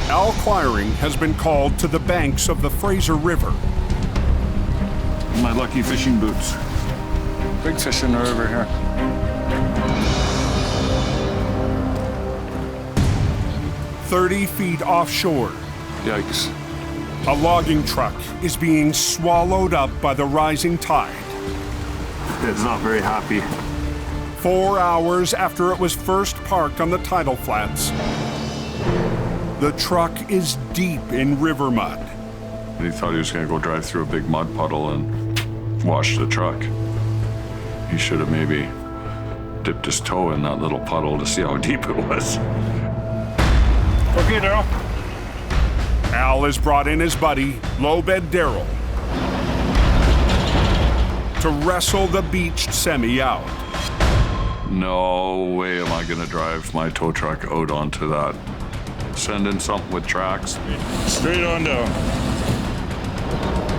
Al Quiring has been called to the banks of the Fraser River. My lucky fishing boots. Big fish in the river here. "30 feet offshore, Yikes. a logging truck is being swallowed up by the rising tide. It's not very happy. 4 hours after it was first parked on the tidal flats, the truck is deep in river mud. He thought he was going to go drive through a big mud puddle and wash the truck. He should have maybe dipped his toe in that little puddle to see how deep it was. Okay, Daryl. Al has brought in his buddy, Lowbed Daryl, to wrestle the beached semi out. No way am I going to drive my tow truck out onto that. Send in something with tracks. Straight on down.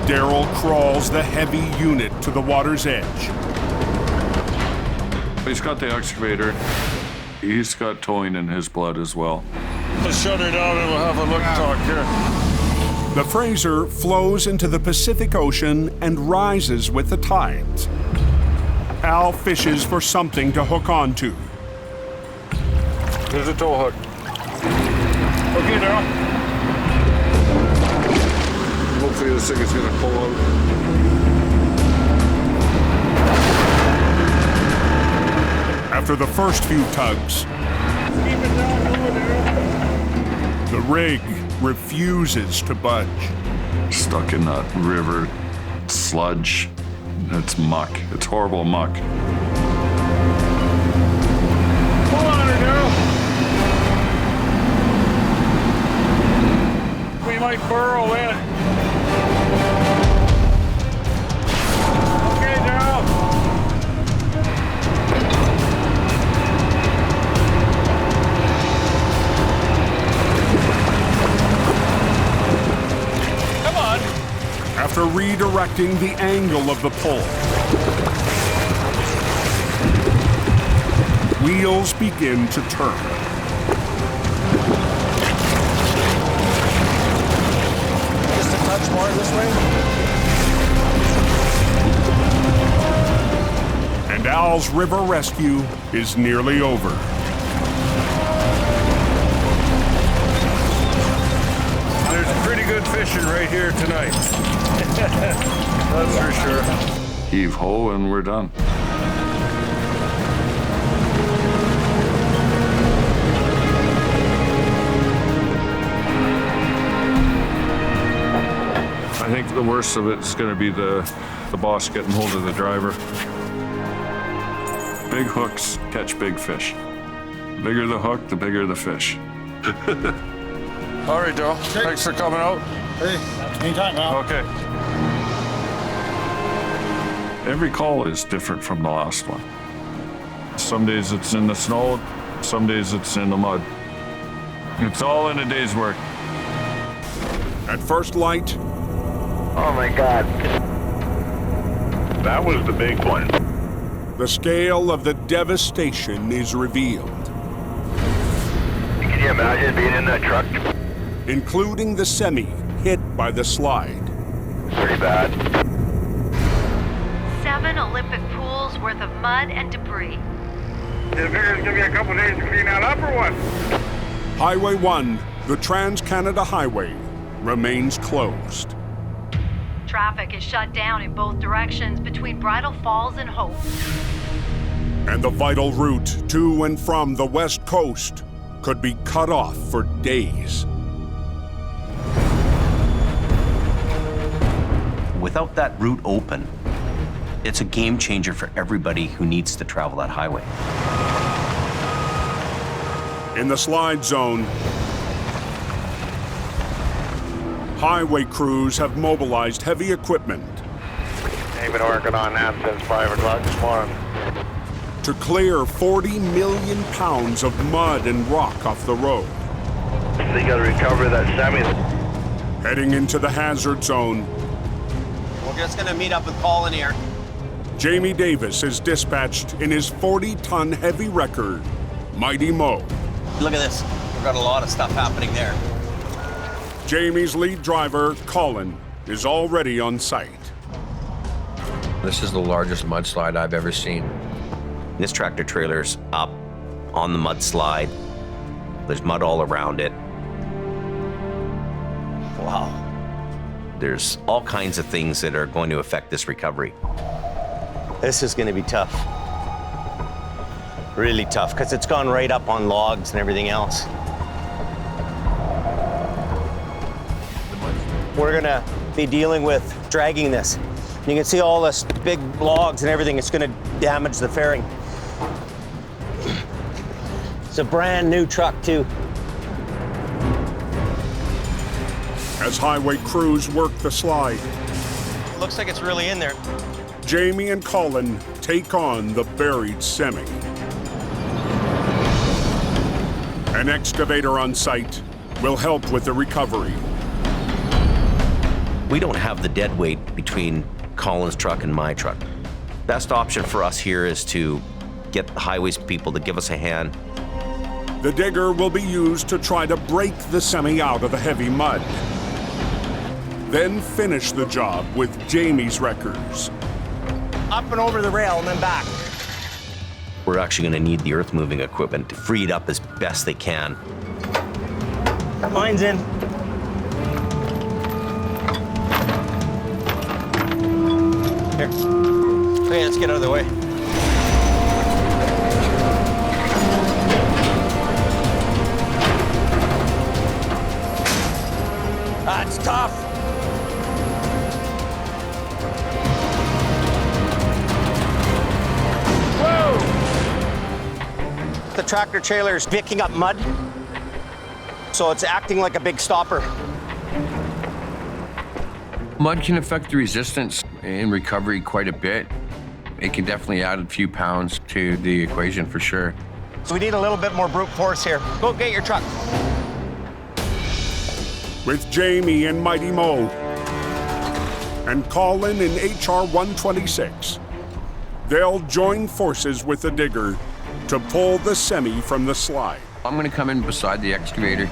Daryl crawls the heavy unit to the water's edge. He's got the excavator. He's got towing in his blood as well. Let's shut her down and we'll have a look talk here. The Fraser flows into the Pacific Ocean and rises with the tides. Al fishes for something to hook onto. Here's a tow hook. Okay, Daryl. Hopefully this thing is going to pull out. After the first few tugs, the rig refuses to budge. Stuck in that river sludge. It's muck. It's horrible muck. Pull on her, Daryl. We might burrow in. Okay, Daryl. Come on. After redirecting the angle of the pull, wheels begin to turn. Just a touch more this way. And Al's river rescue is nearly over. There's pretty good fishing right here tonight. That's for sure. Heave ho and we're done. I think the worst of it's going to be the boss getting hold of the driver. Big hooks catch big fish. The bigger the hook, the bigger the fish. All right, Daryl. Thanks for coming out. Hey, anytime, Al. Okay. Every call is different from the last one. Some days it's in the snow, some days it's in the mud. It's all in a day's work. At first light, Oh my God. That was the big one. the scale of the devastation is revealed, Can you imagine being in that truck? including the semi hit by the slide. Pretty bad. 7 Olympic pools worth of mud and debris. You figure it's gonna be a couple days to clean that up or what? Highway 1, the Trans-Canada Highway, remains closed. Traffic is shut down in both directions between Bridal Falls and Hope. And the vital route to and from the West Coast could be cut off for days. Without that route open, it's a game changer for everybody who needs to travel that highway. In the slide zone, highway crews have mobilized heavy equipment They've been working on that since 5 o'clock this morning. to clear 40 million pounds of mud and rock off the road. They gotta recover that semi. Heading into the hazard zone, We're just gonna meet up with Colin here. Jamie Davis is dispatched in his 40-ton heavy wrecker, Mighty Mo. Look at this. We've got a lot of stuff happening there. Jamie's lead driver, Colin, is already on site. This is the largest mudslide I've ever seen. This tractor trailer's up on the mudslide. There's mud all around it. Wow. There's all kinds of things that are going to affect this recovery. This is going to be tough. Really tough, because it's gone right up on logs and everything else. We're going to be dealing with dragging this. You can see all this big logs and everything. It's going to damage the fairing. It's a brand new truck, too. As highway crews work the slide, Looks like it's really in there. Jamie and Colin take on the buried semi. An excavator on site will help with the recovery. We don't have the dead weight between Colin's truck and my truck. Best option for us here is to get the highways people to give us a hand. The digger will be used to try to break the semi out of the heavy mud. Then finish the job with Jamie's wreckers. Up and over the rail and then back. We're actually going to need the earth moving equipment to free it up as best they can. Mine's in. Here. Okay, let's get out of the way. That's tough. The tractor trailer is picking up mud, so it's acting like a big stopper. Mud can affect the resistance in recovery quite a bit. It can definitely add a few pounds to the equation for sure. So we need a little bit more brute force here. Go get your truck. With Jamie and Mighty Mo and Colin in HR 126, they'll join forces with the digger to pull the semi from the slide. I'm gonna come in beside the excavator.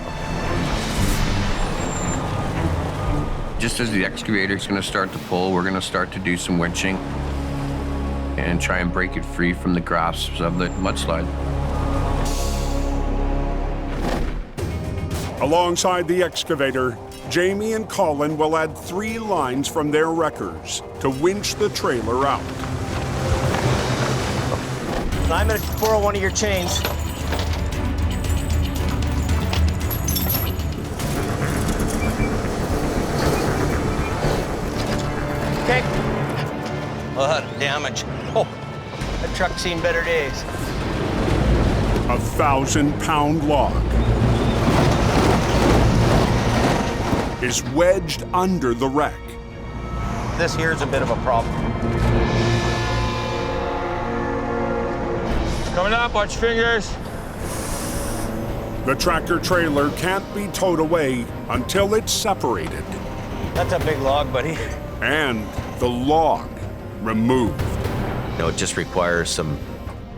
Just as the excavator is gonna start to pull, we're gonna start to do some winching and try and break it free from the grasps of the mudslide. Alongside the excavator, Jamie and Colin will add 3 lines from their wreckers to winch the trailer out. I'm going to borrow one of your chains. Okay. A lot of damage. Oh, that truck's seen better days. A 1,000-pound log is wedged under the wreck. This here's a bit of a problem. Coming up, watch your fingers. The tractor trailer can't be towed away until it's separated That's a big log, buddy. and the log removed. No, it just requires some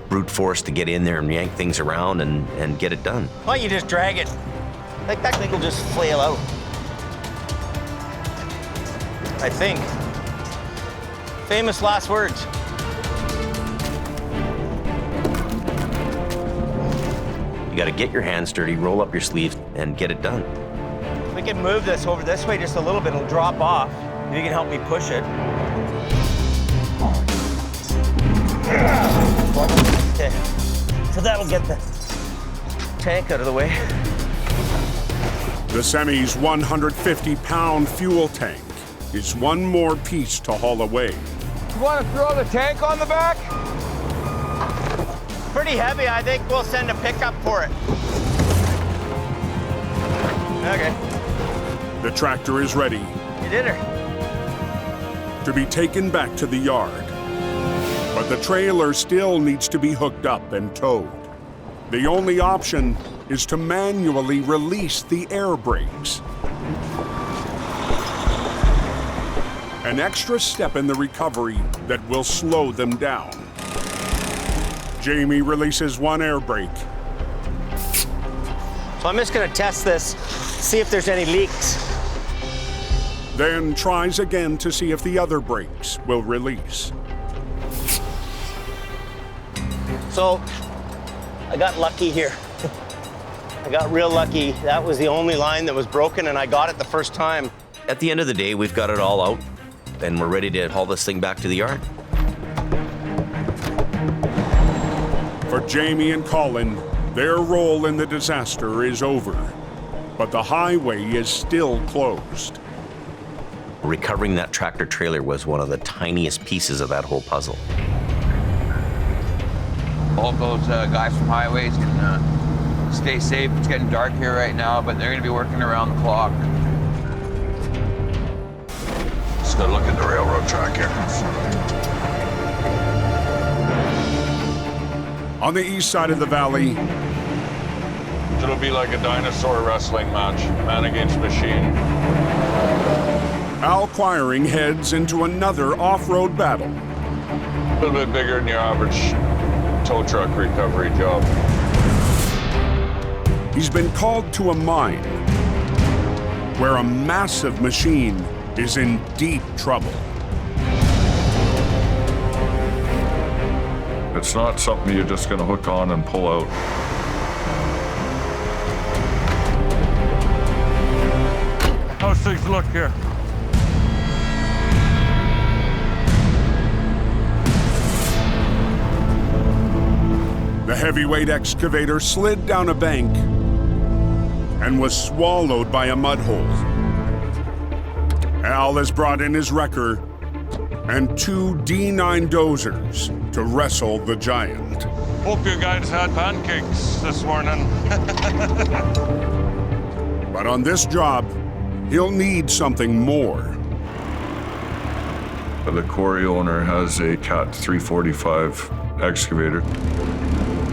brute force to get in there and yank things around and get it done. Why don't you just drag it? Like that thing will just flail out. I think. Famous last words. You gotta get your hands dirty, roll up your sleeves, and get it done. We can move this over this way just a little bit, it'll drop off. If you can help me push it. Okay, so that'll get the tank out of the way. The semi's 150-pound fuel tank is one more piece to haul away. You want to throw the tank on the back? Pretty heavy, I think we'll send a pickup for it. Okay. The tractor is ready You did her. to be taken back to the yard. But the trailer still needs to be hooked up and towed. The only option is to manually release the air brakes. an extra step in the recovery that will slow them down. Jamie releases one air brake. So I'm just gonna test this, see if there's any leaks. Then tries again to see if the other brakes will release. So I got lucky here. I got real lucky. That was the only line that was broken, and I got it the first time. At the end of the day, we've got it all out, and we're ready to haul this thing back to the yard. For Jamie and Colin, their role in the disaster is over, but the highway is still closed. Recovering that tractor trailer was one of the tiniest pieces of that whole puzzle. All those guys from Highways can stay safe. It's getting dark here right now, but they're gonna be working around the clock. Just gotta look at the railroad track here. On the east side of the valley, It'll be like a dinosaur wrestling match, man against machine. Al Quiring heads into another off-road battle. A little bit bigger than your average tow truck recovery job. He's been called to a mine where a massive machine is in deep trouble. It's not something you're just gonna hook on and pull out. How's things look here? The heavyweight excavator slid down a bank and was swallowed by a mud hole. Al has brought in his wrecker and 2 D9 dozers to wrestle the giant. Hope you guys had pancakes this morning. But on this job, he'll need something more. The quarry owner has a Cat 345 excavator.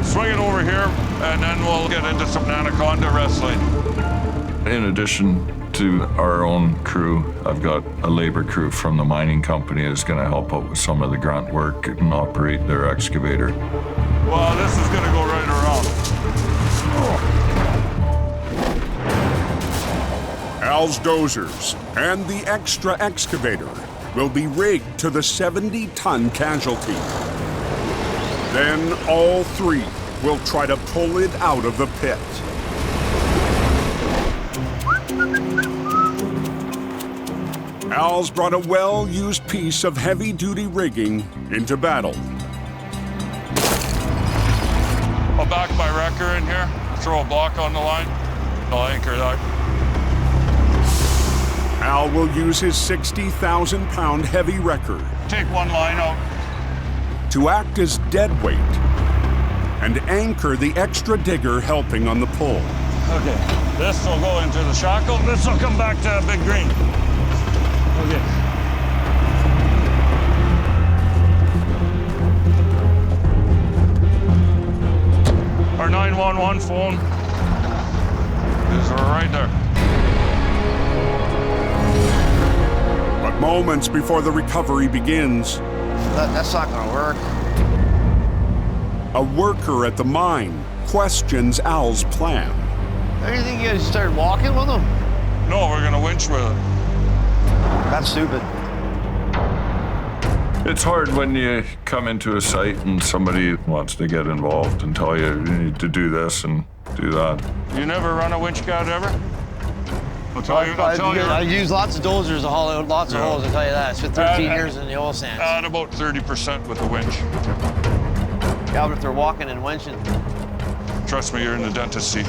Swing it over here, and then we'll get into some anaconda wrestling. In addition to our own crew, I've got a labor crew from the mining company that's going to help out with some of the grunt work and operate their excavator. Well, this is going to go right around. Al's dozers and the extra excavator will be rigged to the 70-ton casualty. Then all 3 will try to pull it out of the pit. Al's brought a well-used piece of heavy-duty rigging into battle. I'll back my wrecker in here, throw a block on the line. I'll anchor that. Al will use his 60,000-pound heavy wrecker Take one line out. to act as dead weight and anchor the extra digger helping on the pull. Okay, this will go into the shackle. This will come back to Big Green. Okay. Our 911 phone is right there. But moments before the recovery begins, That's not gonna work. a worker at the mine questions Al's plan. Don't you think you guys start walking with them? No, we're gonna winch with it. That's stupid. It's hard when you come into a site and somebody wants to get involved and tell you need to do this and do that. You never run a winch cat ever? I'll tell you. I use lots of dozers to haul out lots of holes, I'll tell you that. It's been 13 years in the oil sands. Add about 30% with the winch. Yeah, but if they're walking and winching. Trust me, you're in the dentist seat.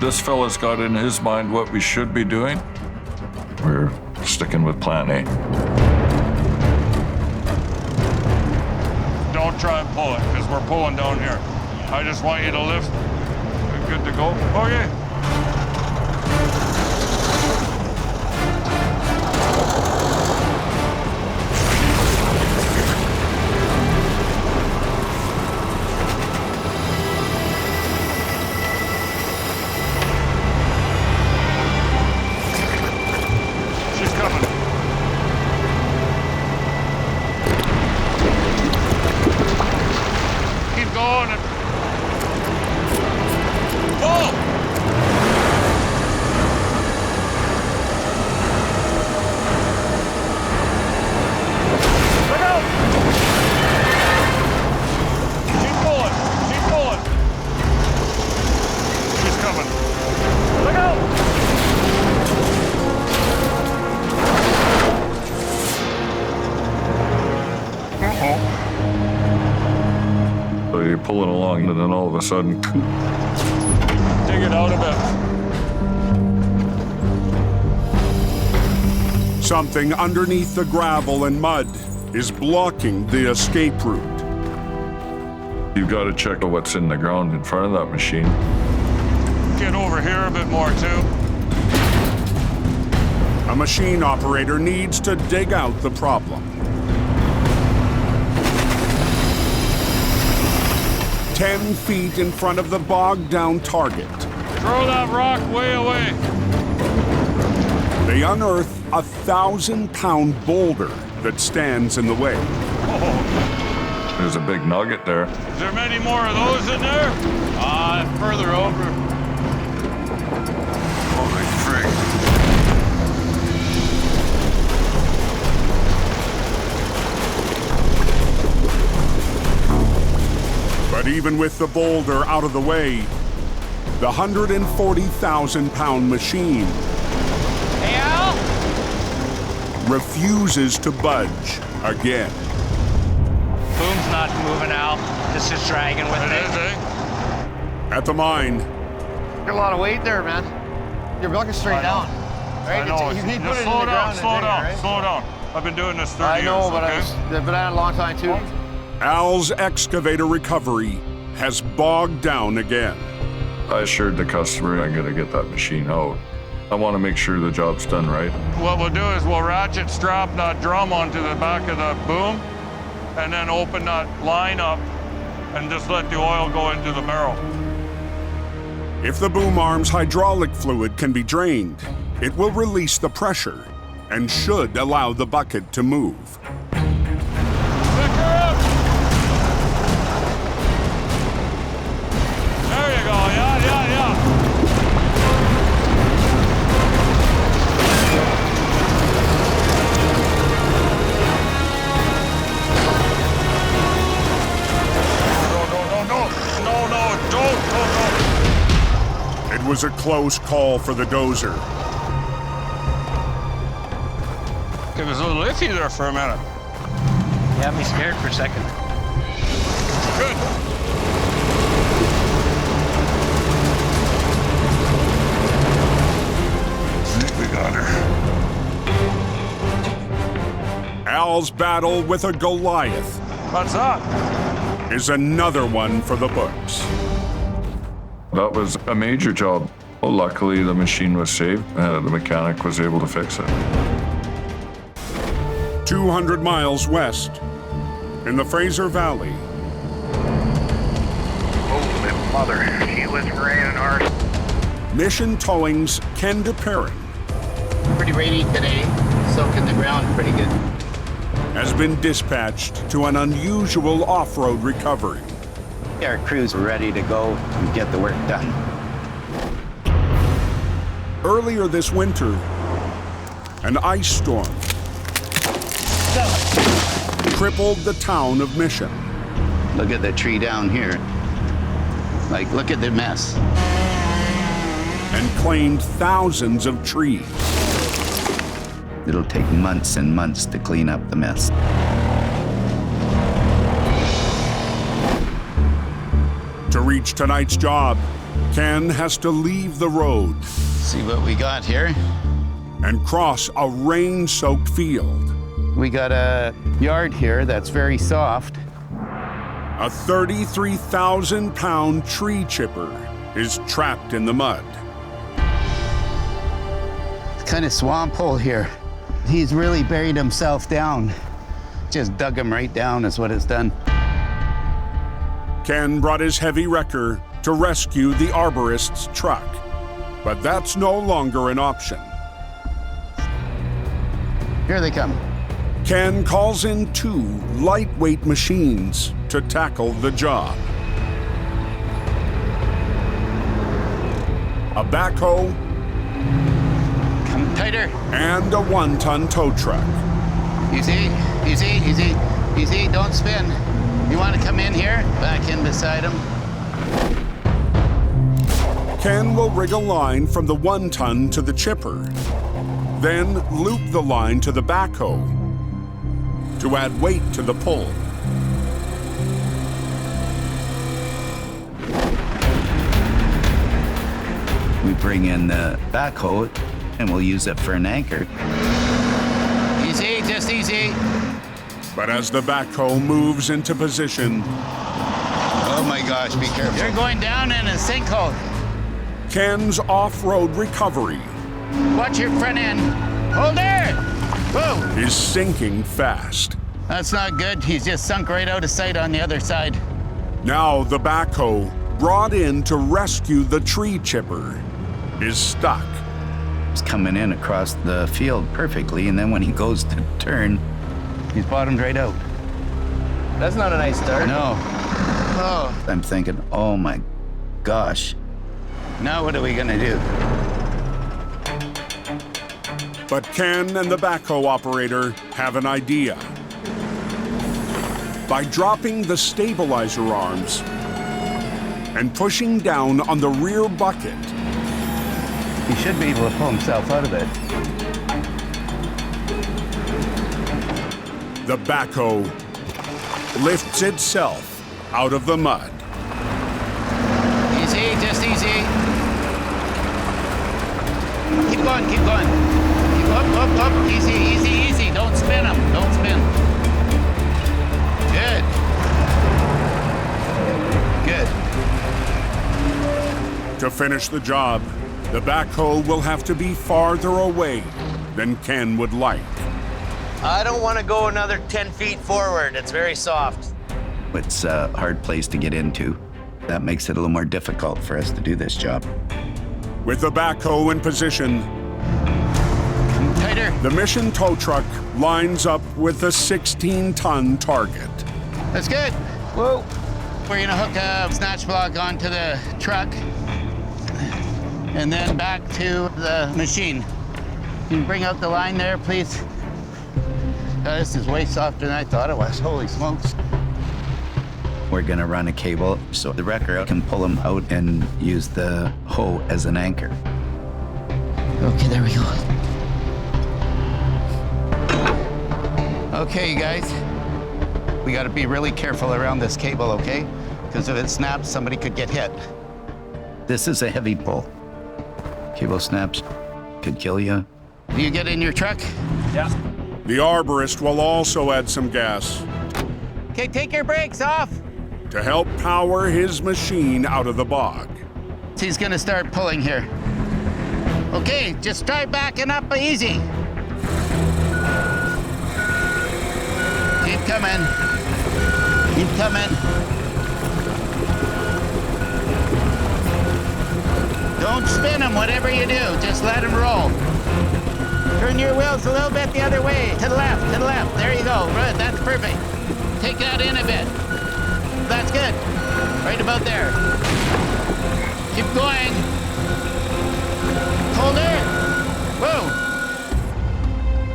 This fella's got in his mind what we should be doing. We're sticking with plan A. Don't try and pull it, because we're pulling down here. I just want you to lift. We're good to go. Okay. She's coming. you're pulling along, and then all of a sudden, Dig it out a bit. Something underneath the gravel and mud is blocking the escape route. you've got to check what's in the ground in front of that machine. Get over here a bit more too. A machine operator needs to dig out the problem. 10 feet in front of the bogged down target, Throw that rock way away. they unearth a 1,000-pound boulder that stands in the way. Oh, There's a big nugget there. is there many more of those in there? Further over. Holy frig. But even with the boulder out of the way, the 140,000-pound machine refuses to budge again. Boom's not moving out. This is dragging with It it. is, eh? At the mine, Got a lot of weight there, man. You're looking straight down. Right? I know. You need to put Just it in the ground. slow and dig it, down, right? slow down. I've been doing this 30 I years. know, but okay? I've been at it a long time too. Al's excavator recovery has bogged down again. I assured the customer I gotta get that machine out. I want to make sure the job's done right. What we'll do is we'll ratchet strap that drum onto the back of the boom and then open that line up and just let the oil go into the barrel. If the boom arm's hydraulic fluid can be drained, it will release the pressure and should allow the bucket to move. Pick her up! There you go, yeah. No, don't. It was a close call for the dozer. It was a little iffy there for a minute. You had me scared for a second. Good. I think we got her. Al's battle with a Goliath What's that? is another one for the books. That was a major job. Well, luckily, the machine was saved and the mechanic was able to fix it. 200 miles west, in the Fraser Valley, Holy mother, she was raining hard. Mission Towing's Ken DePerrin Pretty rainy today, soaking the ground pretty good. has been dispatched to an unusual off-road recovery. Our crew's ready to go and get the work done. Earlier this winter, an ice storm crippled the town of Mission. Look at the tree down here. Like, look at the mess. And claimed thousands of trees. It'll take months and months to clean up the mess. To reach tonight's job, Ken has to leave the road See what we got here? and cross a rain-soaked field. We got a yard here that's very soft. A 33,000-pound tree chipper is trapped in the mud. It's kind of swamp hole here. He's really buried himself down. Just dug him right down is what it's done. Ken brought his heavy wrecker to rescue the arborist's truck, but that's no longer an option. Here they come. Ken calls in 2 lightweight machines to tackle the job. A backhoe Come tighter. and a 1-ton tow truck. Easy, easy, easy, easy. Don't spin. You want to come in here? Back in beside him. Ken will rig a line from the 1-ton to the chipper, then loop the line to the backhoe to add weight to the pull. We bring in the backhoe and we'll use it for an anchor. Easy, just easy. But as the backhoe moves into position, Oh my gosh, be careful. You're going down in a sinkhole. Ken's off-road recovery Watch your front end. Hold there. Whoa. is sinking fast. That's not good. He's just sunk right out of sight on the other side. Now the backhoe, brought in to rescue the tree chipper, is stuck. He's coming in across the field perfectly, and then when he goes to turn, he's bottomed right out. That's not a nice start. No. Oh. I'm thinking, oh my gosh. Now what are we gonna do? But Ken and the backhoe operator have an idea. By dropping the stabilizer arms and pushing down on the rear bucket, He should be able to pull himself out of it. the backhoe lifts itself out of the mud. Easy, just easy. Keep going, keep going. Keep up. Easy, easy, easy. Don't spin him. Don't spin. Good. Good. To finish the job, the backhoe will have to be farther away than Ken would like. I don't want to go another 10 feet forward. It's very soft. It's a hard place to get into. That makes it a little more difficult for us to do this job. With the backhoe in position, Tighter. the mission tow truck lines up with the 16-ton target. That's good. Whoa. We're gonna hook a snatch block onto the truck and then back to the machine. Can you bring out the line there, please? This is way softer than I thought it was. Holy smokes. We're gonna run a cable so the wrecker can pull him out and use the hoe as an anchor. Okay, there we go. Okay, you guys. We gotta be really careful around this cable, okay? Because if it snaps, somebody could get hit. This is a heavy pull. Cable snaps could kill you. Do you get in your truck? Yeah. The arborist will also add some gas Okay, take your brakes off. to help power his machine out of the bog. He's gonna start pulling here. Okay, just try backing up easy. Keep coming. Keep coming. Don't spin him, whatever you do. Just let him roll. Turn your wheels a little bit the other way. To the left, to the left. There you go. Good, that's perfect. Take that in a bit. That's good. Right about there. Keep going. Hold it. Whoa.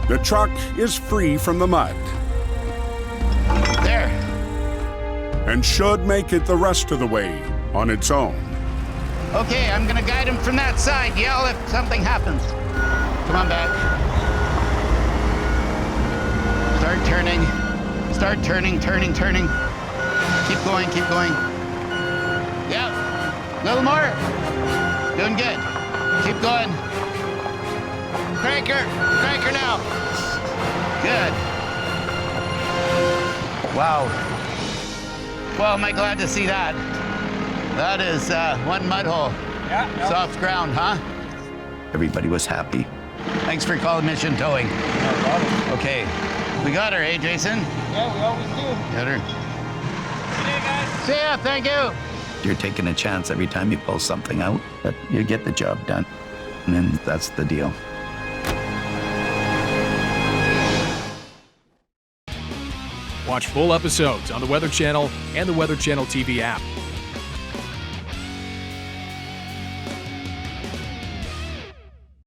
The truck is free from the mud There. and should make it the rest of the way on its own. Okay, I'm gonna guide him from that side. Yell if something happens. Come on back. Start turning. Start turning. Keep going. Yeah. A little more. Doing good. Keep going. Cranker now. Good. Wow. Well, am I glad to see that. That is one mud hole. Yeah. Soft ground, huh? Everybody was happy. Thanks for calling Mission Towing. No problem. Okay. We got her, eh, Jason? Yeah, we always do. Got her. See ya, thank you. You're taking a chance every time you pull something out, but you get the job done. And then that's the deal. Watch full episodes on the Weather Channel and the Weather Channel TV app.